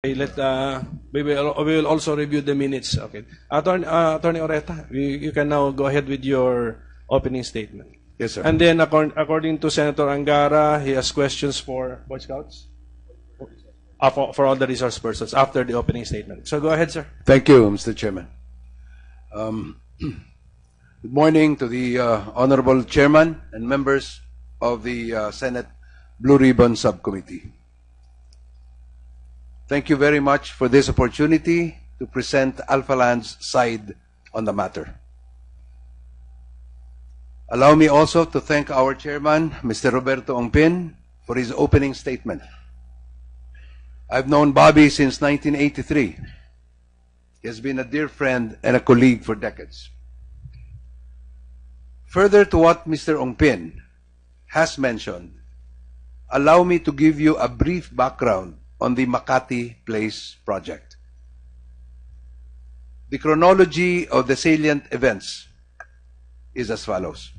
Okay, we will also review the minutes. Okay. Attorney Oreta, you can now go ahead with your opening statement. Yes, sir. And then, according to Senator Angara, he has questions for Boy Scouts? For all the resource persons after the opening statement. So go ahead, sir. Thank you, Mr. Chairman. Good morning to the Honorable Chairman and members of the Senate Blue Ribbon Subcommittee. Thank you very much for this opportunity to present Alpha Land's side on the matter. Allow me also to thank our chairman, Mr. Roberto Ongpin, for his opening statement. I've known Bobby since 1983. He has been a dear friend and a colleague for decades. Further to what Mr. Ongpin has mentioned, allow me to give you a brief background on the Makati Place project. The chronology of the salient events is as follows.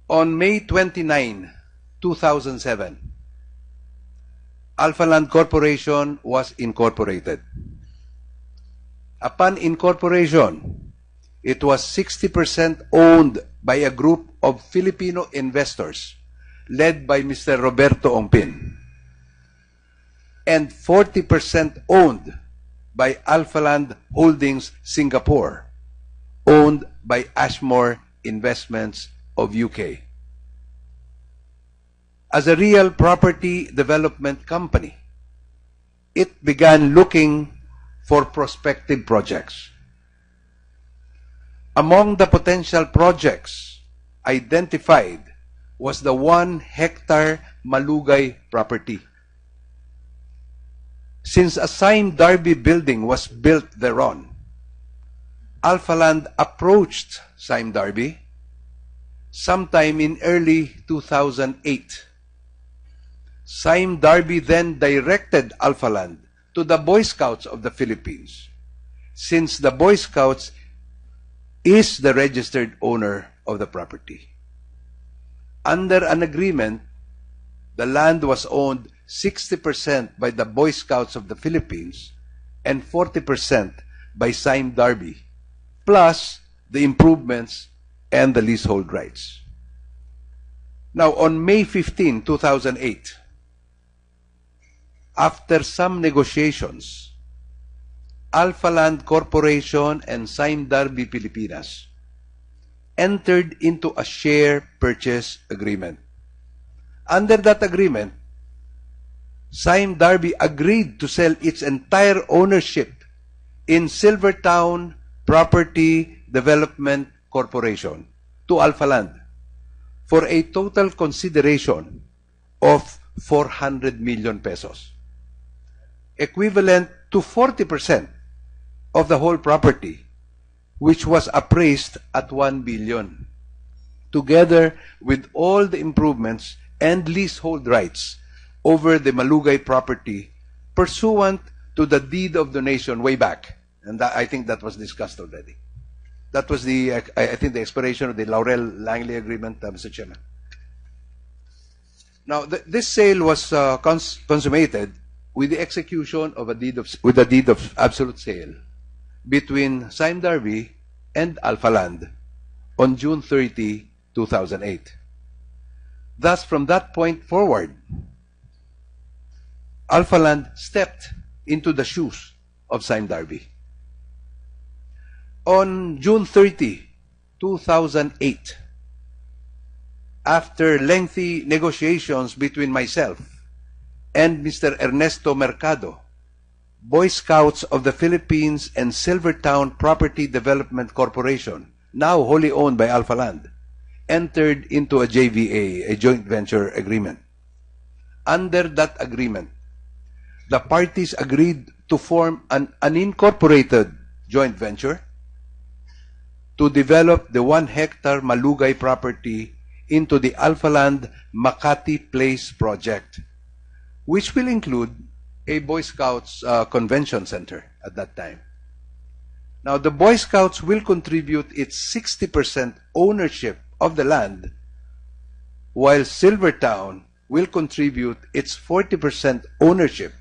On May 29, 2007, Alpha Land Corporation was incorporated. Upon incorporation, it was 60% owned by a group of Filipino investors led by Mr. Roberto Ongpin, and 40% owned by Alpha Land Holdings Singapore, owned by Ashmore Investments of UK. As a real property development company, it began looking for prospective projects. Among the potential projects identified was the 1-hectare Malugay property. Since a sime Darby building was built thereon, Alpha Land approached sime Darby sometime in early 2008. Sime Darby then directed Alpha Land to the Boy Scouts of the Philippines, since the Boy Scouts is the registered owner of the property. Under an agreement, the land was owned 60% by the Boy Scouts of the Philippines and 40% by sime Darby, plus the improvements and the leasehold rights. Now, on May 15, 2008, after some negotiations, Alpha Land Corporation and sime Darby Pilipinas entered into a share purchase agreement. Under that agreement, sime Darby agreed to sell its entire ownership in Silvertown Property Development Corporation to Alpha Land for a total consideration of 400 million pesos, equivalent to 40% of the whole property, which was appraised at 1 billion, together with all the improvements and leasehold rights over the Malugay property pursuant to the deed of donation way back. And that, I think that was discussed already. That was the, I think, the expiration of the Laurel-Langley Agreement, Mr. Chairman. Now, this sale was consummated with the execution of a deed of absolute sale between sime Darby and Alpha Land on June 30, 2008. Thus, from that point forward, Alpha Land stepped into the shoes of sime Darby. On June 30, 2008, after lengthy negotiations between myself and Mr. Ernesto Mercado, Boy Scouts of the Philippines and Silvertown Property Development Corporation, now wholly owned by Alpha Land, entered into a JVA, a joint venture agreement. Under that agreement, the parties agreed to form an unincorporated joint venture to develop the 1-hectare Malugay property into the Alpha Land Makati Place project, which will include a Boy Scouts convention center at that time. Now, the Boy Scouts will contribute its 60% ownership of the land, while Silvertown will contribute its 40% ownership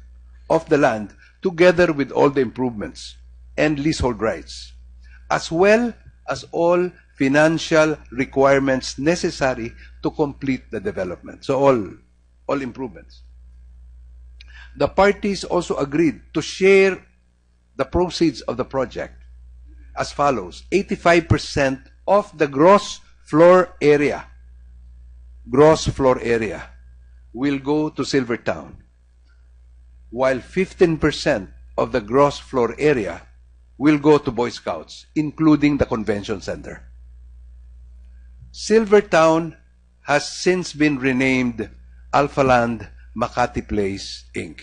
of the land together with all the improvements and leasehold rights, as well as all financial requirements necessary to complete the development. So all improvements. The parties also agreed to share the proceeds of the project as follows: 85% of the gross floor area will go to Silvertown, while 15% of the gross floor area will go to Boy Scouts, including the convention center. Silvertown has since been renamed Alphaland Makati Place, Inc.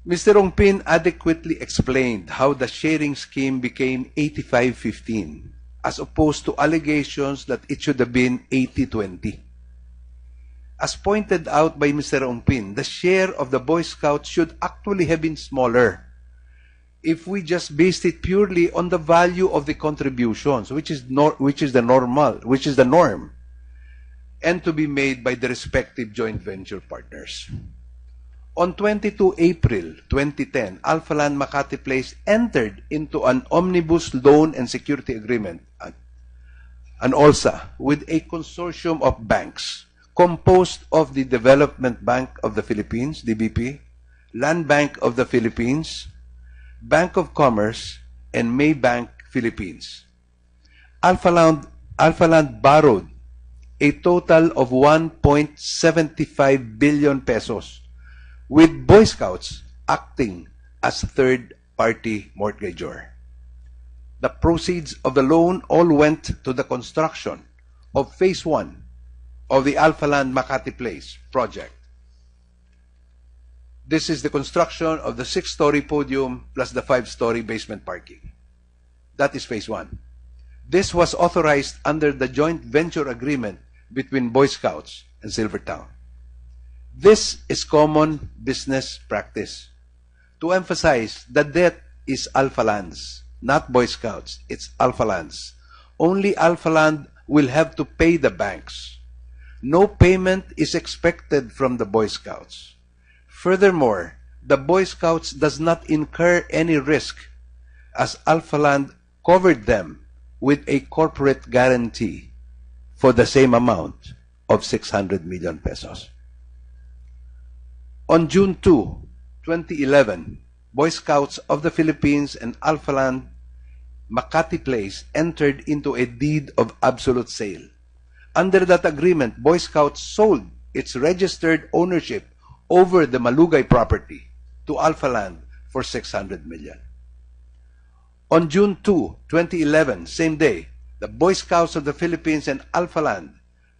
Mr. Ongpin adequately explained how the sharing scheme became 85-15, as opposed to allegations that it should have been 80-20. As pointed out by Mr. Ongpin, the share of the Boy Scouts should actually have been smaller if we just based it purely on the value of the contributions, which is the norm, and to be made by the respective joint venture partners. On 22 April 2010, Alphaland Makati Place entered into an omnibus loan and security agreement, an OLSA, with a consortium of banks composed of the Development Bank of the Philippines, DBP, Land Bank of the Philippines, Bank of Commerce, and Maybank Philippines. Alphaland borrowed a total of 1.75 billion pesos, with Boy Scouts acting as third-party mortgagor. The proceeds of the loan all went to the construction of Phase 1 of the Alphaland Makati Place project. This is the construction of the 6-story podium plus the 5-story basement parking. That is Phase 1. This was authorized under the joint venture agreement between Boy Scouts and Silvertown. This is common business practice. To emphasize, the debt is Alphaland's, not Boy Scouts. It's Alphaland's. Only Alphaland will have to pay the banks. No payment is expected from the Boy Scouts. Furthermore, the Boy Scouts does not incur any risk, as Alphaland covered them with a corporate guarantee for the same amount of 600 million pesos. On June 2, 2011, Boy Scouts of the Philippines and Alphaland Makati Place entered into a deed of absolute sale. Under that agreement, Boy Scouts sold its registered ownership over the Malugay property to Alphaland for 600 million. On June 2, 2011, same day, the Boy Scouts of the Philippines and Alphaland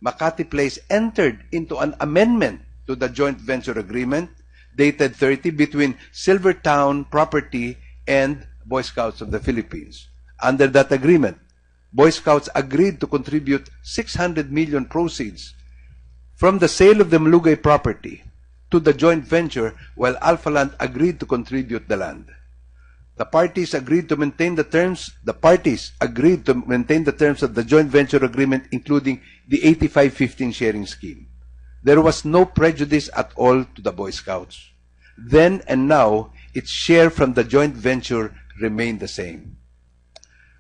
Makati Place entered into an amendment to the joint venture agreement dated 30 between Silvertown Property and Boy Scouts of the Philippines. Under that agreement, Boy Scouts agreed to contribute 600 million proceeds from the sale of the Malugay property to the joint venture, while Alphaland agreed to contribute the land. The parties agreed to maintain the terms of the joint venture agreement, including the 85-15 sharing scheme. There was no prejudice at all to the Boy Scouts. Then and now, its share from the joint venture remained the same.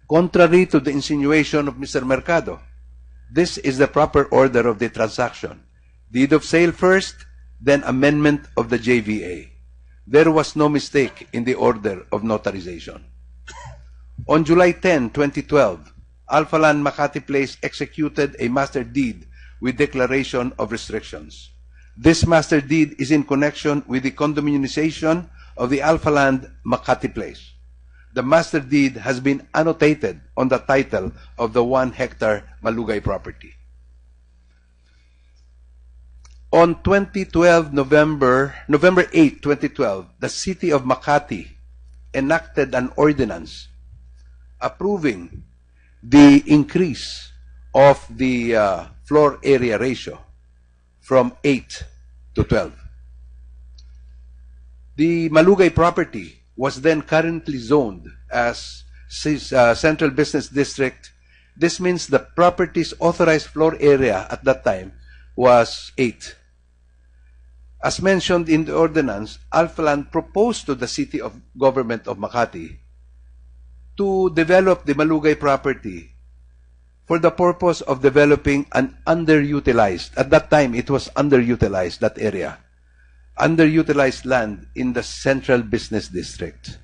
Contrary to the insinuation of Mr. Mercado, this is the proper order of the transaction. Deed of sale first, then amendment of the JVA. There was no mistake in the order of notarization. On July 10, 2012, Alphaland Makati Place executed a master deed with declaration of restrictions. This master deed is in connection with the condominiumization of the Alphaland Makati Place. The master deed has been annotated on the title of the 1-hectare Malugay property. On November 8, 2012, the City of Makati enacted an ordinance approving the increase of the floor area ratio from 8 to 12. The Malugay property was then currently zoned as Central Business District. This means the property's authorized floor area at that time was 8. As mentioned in the ordinance, Alphaland proposed to the city of government of Makati to develop the Malugay property for the purpose of developing an underutilized, at that time it was underutilized, that area, underutilized land in the central business district.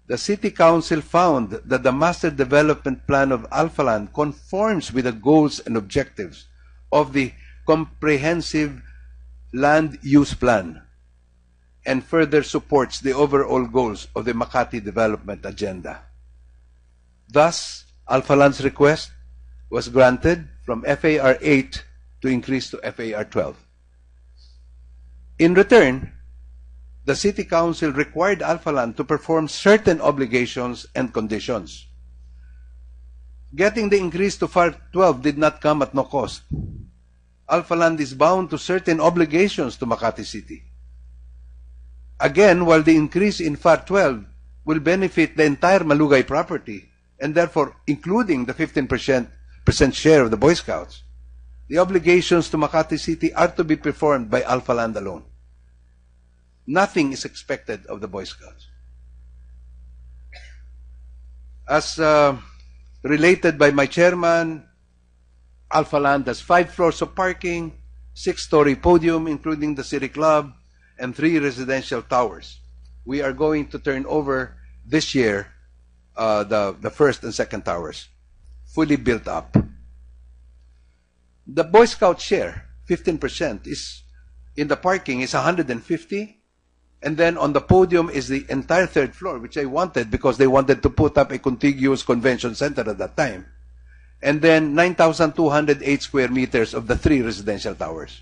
The city council found that the master development plan of Alphaland conforms with the goals and objectives of the comprehensive land use plan and further supports the overall goals of the Makati development agenda. Thus, Alphaland's request was granted from FAR 8 to increase to FAR 12. In return, the City Council required Alphaland to perform certain obligations and conditions. Getting the increase to FAR 12 did not come at no cost. Alphaland is bound to certain obligations to Makati City. Again, while the increase in FAR 12 will benefit the entire Malugay property, and therefore including the 15% share of the Boy Scouts, the obligations to Makati City are to be performed by Alphaland alone. Nothing is expected of the Boy Scouts. As related by my chairman, Alphaland has 5 floors of parking, 6-story podium, including the City Club, and 3 residential towers. We are going to turn over this year the first and second towers, fully built up. The Boy Scout share, 15%, is in the parking is 150, and then on the podium is the entire 3rd floor, which I wanted because they wanted to put up a contiguous convention center at that time. And then 9,208 square meters of the 3 residential towers.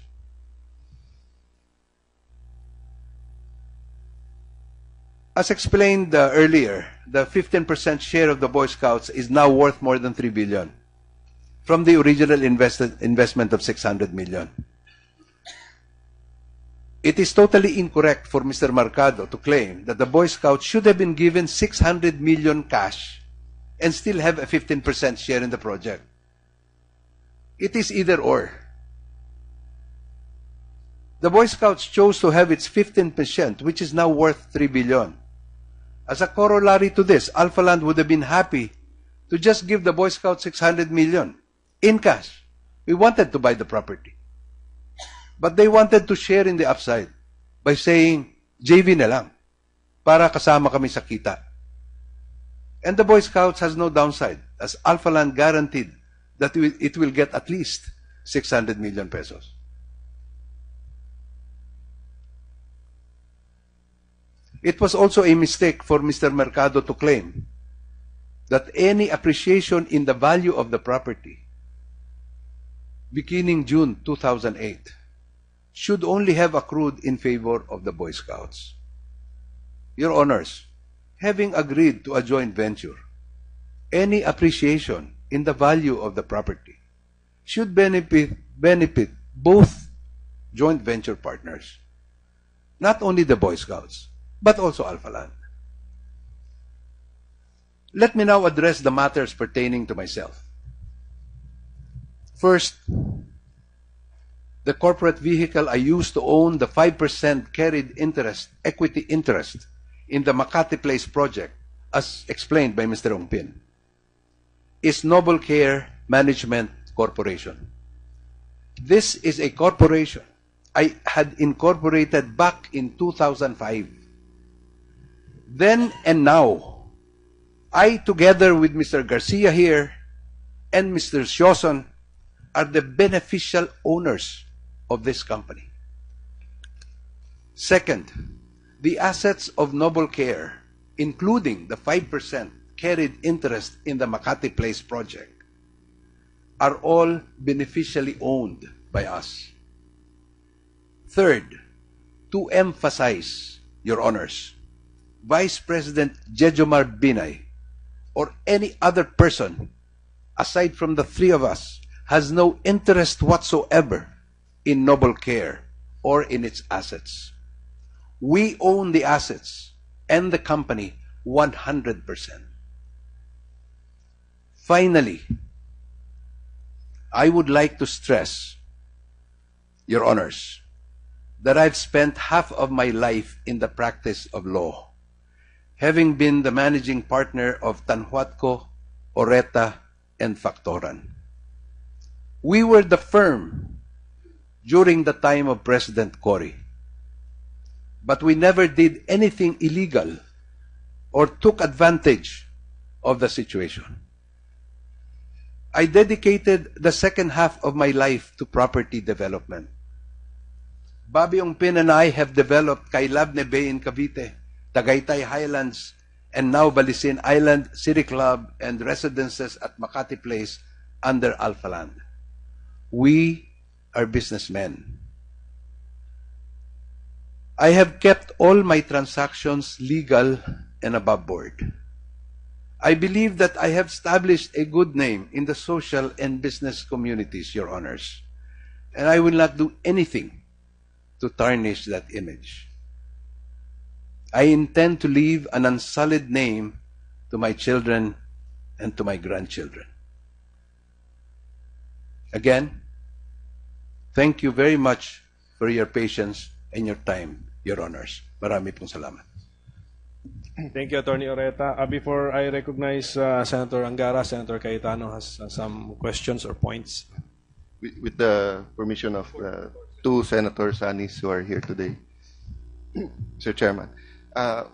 As explained earlier, the 15% share of the Boy Scouts is now worth more than 3 billion from the original investment of 600 million. It is totally incorrect for Mr. Mercado to claim that the Boy Scouts should have been given 600 million cash and still have a 15% share in the project. It is either or. The Boy Scouts chose to have its 15%, which is now worth 3 billion. As a corollary to this, Alphaland would have been happy to just give the Boy Scouts 600 million in cash. We wanted to buy the property. But they wanted to share in the upside by saying, JV na lang, para kasama kami sa kita. And the Boy Scouts has no downside, as Alphaland guaranteed that it will get at least 600 million pesos. It was also a mistake for Mr. Mercado to claim that any appreciation in the value of the property beginning June 2008 should only have accrued in favor of the Boy Scouts. Your Honors, having agreed to a joint venture, any appreciation in the value of the property should benefit both joint venture partners, not only the Boy Scouts, but also Alphaland. Let me now address the matters pertaining to myself. First, the corporate vehicle I used to own the 5% carried interest, equity interest, in the Makati Place project, as explained by Mr. Ongpin, is Noble Care Management Corporation. This is a corporation I had incorporated back in 2005. Then and now, I, together with Mr. Garcia here and Mr. Sioson, are the beneficial owners of this company. Second, the assets of Noble Care, including the 5% carried interest in the Makati Place project, are all beneficially owned by us. Third, to emphasize, Your Honors, Vice President Jejomar Binay or any other person aside from the 3 of us has no interest whatsoever in Noble Care or in its assets. We own the assets and the company 100%. Finally, I would like to stress, Your Honors, that I've spent half of my life in the practice of law, having been the managing partner of Tanhuatco, Oreta, and Factoran. We were the firm during the time of President Cory, but we never did anything illegal or took advantage of the situation. I dedicated the second half of my life to property development. Bobby Ongpin and I have developed Cailabne Bay in Cavite, Tagaytay Highlands, and now Balisin Island City Club and residences at Makati Place under Alpha Land. We are businessmen. I have kept all my transactions legal and above board. I believe that I have established a good name in the social and business communities, Your Honors, and I will not do anything to tarnish that image. I intend to leave an unsullied name to my children and to my grandchildren. Again, thank you very much for your patience and your time, Your Honors. Marami pong salamat. Thank you, Atty Oreta. Before I recognize Senator Angara, Senator Cayetano has some questions or points. With the permission of two Senator Sanis who are here today. Sir Chairman.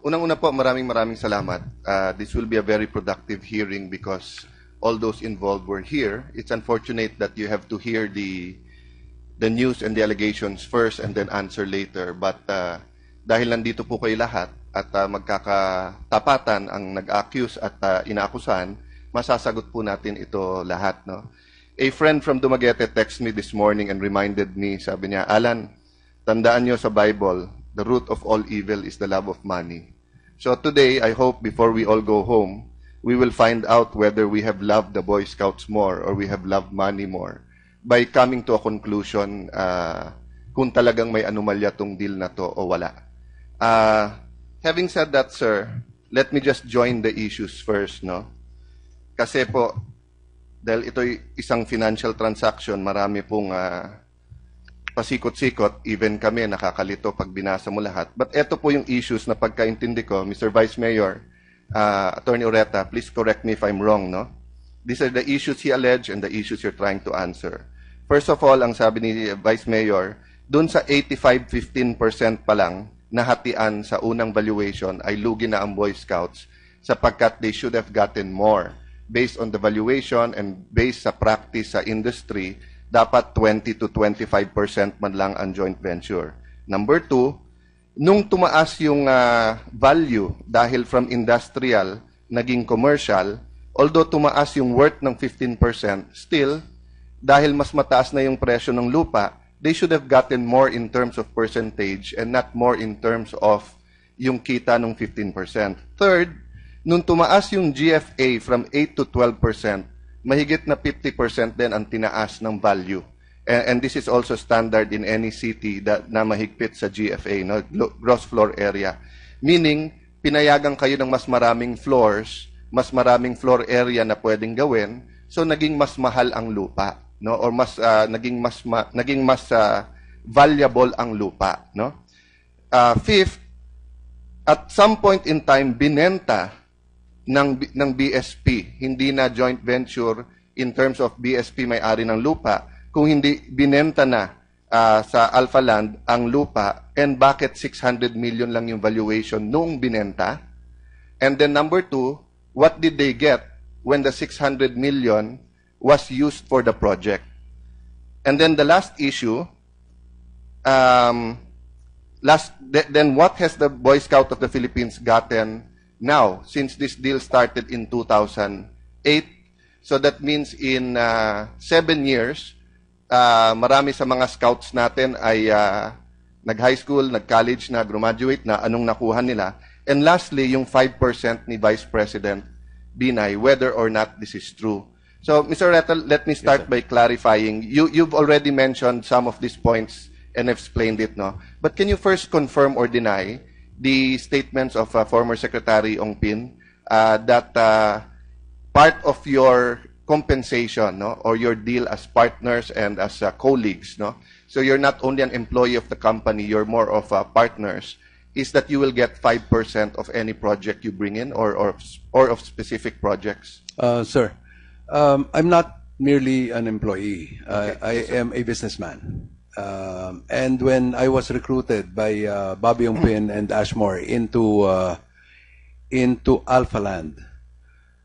Unang-una po, maraming salamat. This will be a very productive hearing because all those involved were here. It's unfortunate that you have to hear the news and the allegations first and then answer later. But dahil nandito po kayo lahat at magkakatapatan ang nag-accuse at inaakusahan, masasagot po natin ito lahat. No? A friend from Dumaguete texted me this morning and reminded me, sabi niya, Alan, tandaan nyo sa Bible, the root of all evil is the love of money. So today, I hope before we all go home, we will find out whether we have loved the Boy Scouts more or we have loved money more by coming to a conclusion kung talagang may anomalya tong deal na to o wala. Having said that, sir, let me just join the issues first, no? Kasi po, dahil ito'y isang financial transaction, marami pong pasikot-sikot, even kami nakakalito pag binasa mo lahat. But ito po yung issues na pagkaintindi ko, Mr. Vice Mayor, Atty Oreta, please correct me if I'm wrong, no? These are the issues he alleged and the issues you're trying to answer. First of all, ang sabi ni Vice Mayor, dun sa 85-15% pa lang, nahatian sa unang valuation ay lugi na ang Boy Scouts sapagkat they should have gotten more. Based on the valuation and based sa practice sa industry, dapat 20 to 25% man lang ang joint venture. Number two, nung tumaas yung value dahil from industrial naging commercial, although tumaas yung worth ng 15%, still, dahil mas mataas na yung presyo ng lupa, they should have gotten more in terms of percentage and not more in terms of yung kita ng 15%. Third, nung tumaas yung GFA from 8 to 12%, mahigit na 50% din ang tinaas ng value. And this is also standard in any city na mahigpit sa GFA, no? Gross floor area. Meaning, pinayagan kayo ng mas maraming floors, mas maraming floor area na pwedeng gawin, so naging mas mahal ang lupa. No, or mas naging mas valuable ang lupa, no? Fifth, at some point in time binenta ng BSP, hindi na joint venture in terms of BSP may-ari ng lupa, kung hindi binenta na sa Alpha Land ang lupa, and bakit 600 million lang yung valuation nung binenta? And then number two, what did they get when the 600 million was used for the project? And then the last issue, then what has the Boy Scout of the Philippines gotten now since this deal started in 2008? So that means in 7 years, marami sa mga scouts natin ay nag-high school, nag-college na, graduate na, anong nakuha nila. And lastly, yung 5% ni Vice President Binay, whether or not this is true. So, Mr. Reta, let me start by clarifying. You've already mentioned some of these points and explained it, no? But can you first confirm or deny the statements of former Secretary Ongpin that part of your compensation, no, or your deal as partners and as colleagues, no, So you're not only an employee of the company, you're more of partners, is that you will get 5% of any project you bring in or of specific projects? Sir, I'm not merely an employee. I am a businessman. And when I was recruited by Bobby Ongpin and Ashmore into Alpha Land,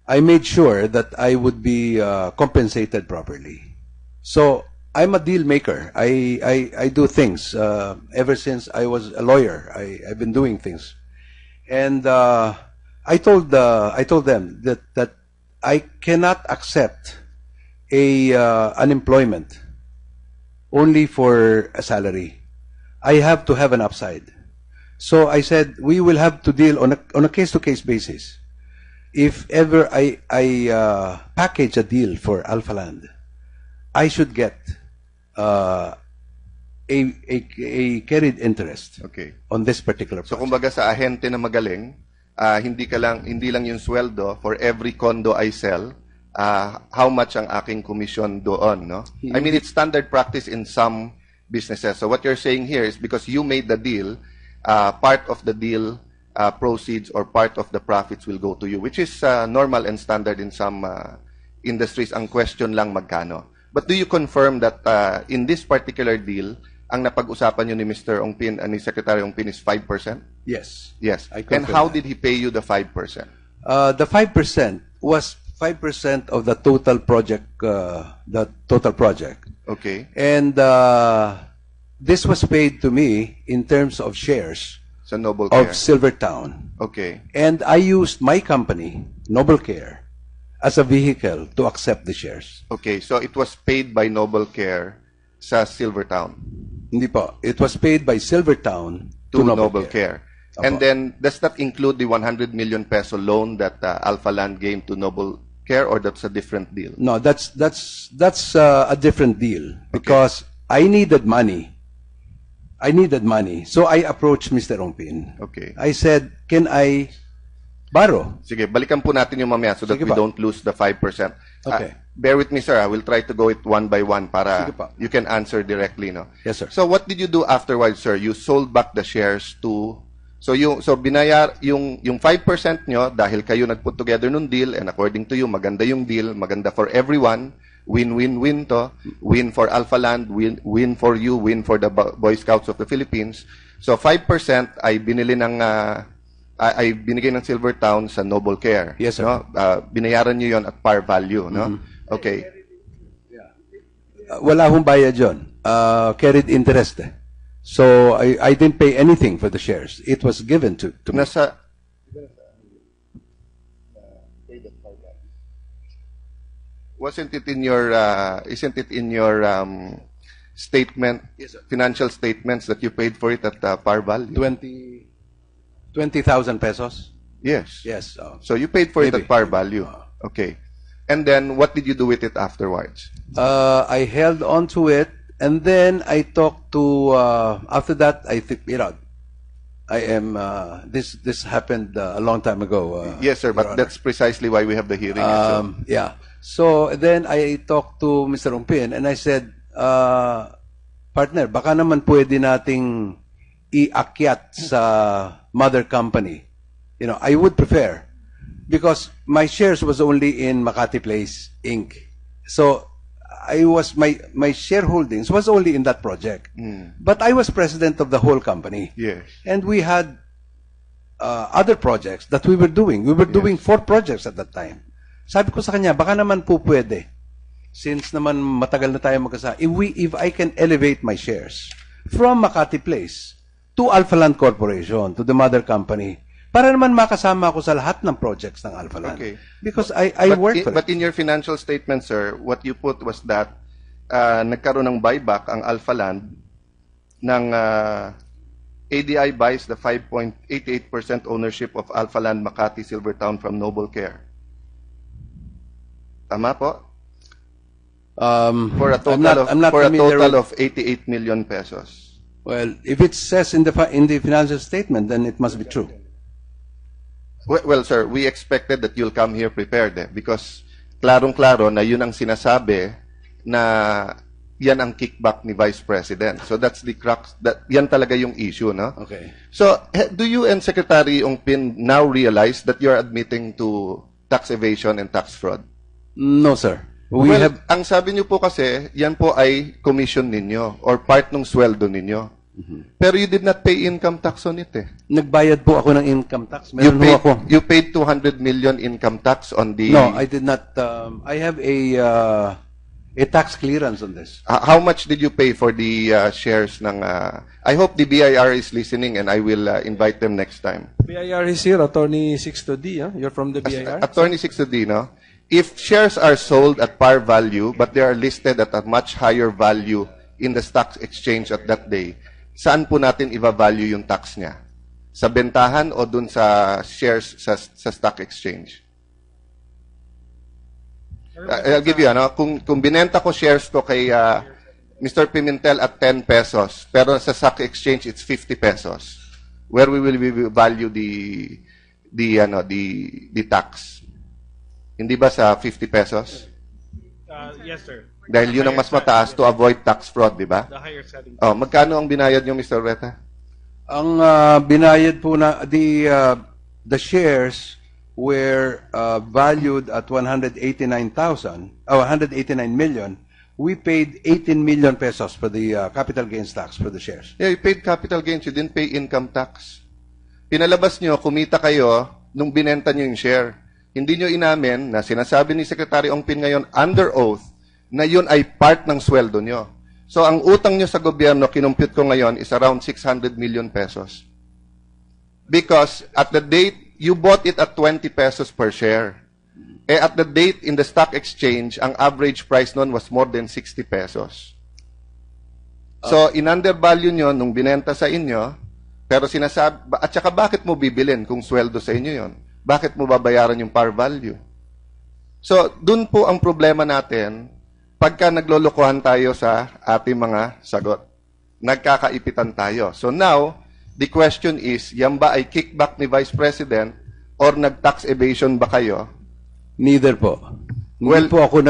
I made sure that I would be compensated properly. So I'm a deal maker. I do things. Ever since I was a lawyer, I've been doing things. And I told them that I cannot accept unemployment only for a salary. I have to have an upside. So I said we will have to deal on a case-to-case basis. If ever I package a deal for Alpha Land, I should get a carried interest on this particular project. So kumbaga sa ahente na magaling, hindi lang yung sweldo for every condo I sell, how much ang aking commission doon, no? I mean, it's standard practice in some businesses. So what you're saying here is because you made the deal, part of the deal proceeds or part of the profits will go to you, which is normal and standard in some industries. Ang question lang magkano. But do you confirm that in this particular deal, ang napag-usapan nyo ni Mr. Ongpin and ni Secretary Ongpin is 5%? Yes. Yes. I And confirm how that. did he pay you the 5%? The 5% was 5% of the total project. Okay. And this was paid to me in terms of shares Sa Noble Care. of Silvertown. Okay. And I used my company, Noble Care, as a vehicle to accept the shares. Okay. So it was paid by Noble Care sa Silvertown Hindi po. It was paid by Silvertown to Noble Care. Opo. And then, does that include the 100 million peso loan that Alpha Land gave to Noble Care, or that's a different deal? No, that's a different deal because I needed money. So I approached Mr. Ongpin. Okay. I said, can I borrow? Sige, balikan po natin yung mamaya so that Sige we pa. don't lose the 5%. Okay. Bear with me, sir. I will try to go it one by one para Sige pa. you can answer directly, no? Yes, sir. So what did you do afterwards, sir? You sold back the shares to binayar yung 5% nyo dahil kayo nag-put together nung deal, and according to you, maganda yung deal, maganda for everyone. Win-win-win to. Win for Alpha Land, win for you, win for the Boy Scouts of the Philippines. So 5% ay binigay ng Silvertown sa Noble Care. Yes, sir. No? Binayaran nyo yon at par value, no? Okay. Wala hong bayad yun. Carried interest eh. So I didn't pay anything for the shares. It was given to me. Nasa isn't it in your statement, Yes, sir. financial statements that you paid for it at par value? 20,000 pesos? Yes. Yes. So you paid for it Maybe. at par value. Okay. And then what did you do with it afterwards? I held on to it, and then I talked to. After that, I think I am. This happened a long time ago. Yes, sir, Your but Honor. that's precisely why we have the hearing. so. Yeah. So then I talked to Mr. Ongpin, and I said, partner, baka naman pwede nating iakyat sa mother company. I would prefer, because my shares was only in Makati Place Inc. So my shareholdings was only in that project. But I was president of the whole company. Yes. And we had other projects that we were doing. We were doing 4 projects at that time. Sabi ko sa kanya, baka naman po pwede. Since naman matagal na tayo magkasama, if I can elevate my shares from Makati Place to Alpha Land Corporation, to the mother company, para naman makasama ako sa lahat ng projects ng Alpha Land. Okay. Because I work for it. But in your financial statement, sir, what you put was that nagkaroon ng buyback ang Alpha Land ng ADI buys the 5.88% ownership of Alpha Land Makati Silvertown from Noble Care. Tama po? For a total I'm not for a familiar total with- of 88 million pesos. Well, if it says in the financial statement, then it must be true. Well, sir, we expected that you'll come here prepared because klarong-klaro na yun ang sinasabi na yan ang kickback ni Vice President. So that's the crux, yan talaga yung issue, no? Okay. So, do you and Secretary Ongpin now realize that you're admitting to tax evasion and tax fraud? No, sir. Well, ang sabi niyo po kasi, yan po ay commission ninyo or part ng sweldo ninyo. Pero you did not pay income tax on it eh. Nagbayad po ako ng income tax. Meron po ako. You paid 200 million income tax on the... No, I did not. I have a tax clearance on this. How much did you pay for the shares ng... I hope the BIR is listening and I will invite them next time. BIR is here, Atty Six Tudino. You're from the BIR? Atty Six Tudino, if shares are sold at par value but they are listed at a much higher value in the stock exchange at that day, saan po natin i-value yung tax niya? Sa bentahan o dun sa shares sa stock exchange? I'll give you, kung binenta ko shares ko kay Mr. Pimentel at 10 pesos, pero sa stock exchange it's 50 pesos, where we value the tax? Hindi ba sa 50 pesos? Yes, sir. Dahil yun ang mas mataas to avoid tax fraud, di ba? The higher setting. Oh, magkano ang binayad niyo, Mr. Oreta? Ang binayad po na the shares were valued at 189 million. We paid 18 million pesos for the capital gains tax for the shares. Yeah, you paid capital gains, you didn't pay income tax. Pinalabas niyo, kumita kayo nung binenta niyo yung share. Hindi niyo inamin na sinasabi ni Secretary Ongpin ngayon under oath na yun ay part ng sweldo nyo. So, ang utang nyo sa gobyerno, kinumpute ko ngayon, is around 600 million pesos. Because at the date, you bought it at 20 pesos per share. At the date in the stock exchange, ang average price nun was more than 60 pesos. So, in-undervalue nyo nung binenta sa inyo, pero sinasabi, at saka bakit mo bibilin kung sweldo sa inyo yon? Bakit mo babayaran yung par value? So, dun po ang problema natin, pagka naglolokohan tayo sa ating mga sagot. Nagkakaipitan tayo. So now, the question is, yan ba ay kickback ni Vice President or nag-tax evasion ba kayo? Neither po. Well, hindi po ako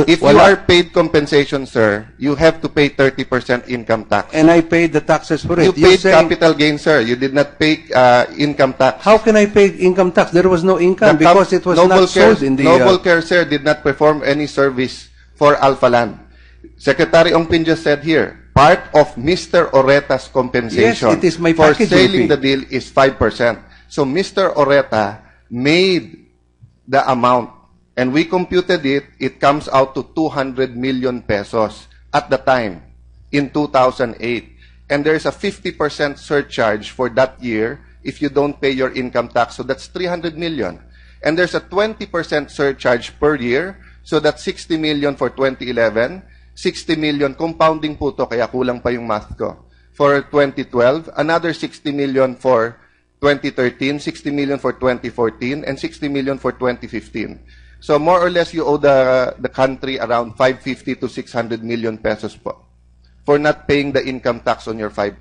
if you are paid compensation, sir, you have to pay 30% income tax. And I paid the taxes for it. You paid capital gain, sir. You did not pay income tax. How can I pay income tax? There was no income because it was not sold in the... Noble Care, sir, did not perform any service for Alpha Land. Secretary Ongpin just said here, part of Mr. Oreta's compensation Yes, it is my for packaging selling fee. the deal is 5%. So Mr. Oreta made the amount and we computed it, it comes out to 200 million pesos at the time in 2008. And there's a 50% surcharge for that year if you don't pay your income tax. So that's 300 million. And there's a 20% surcharge per year. So that's 60 million for 2011, 60 million, compounding po to, kaya kulang pa yung math ko. For 2012, another 60 million for 2013, 60 million for 2014, and 60 million for 2015. So more or less, you owe the country around 550 to 600 million pesos po for not paying the income tax on your 5%.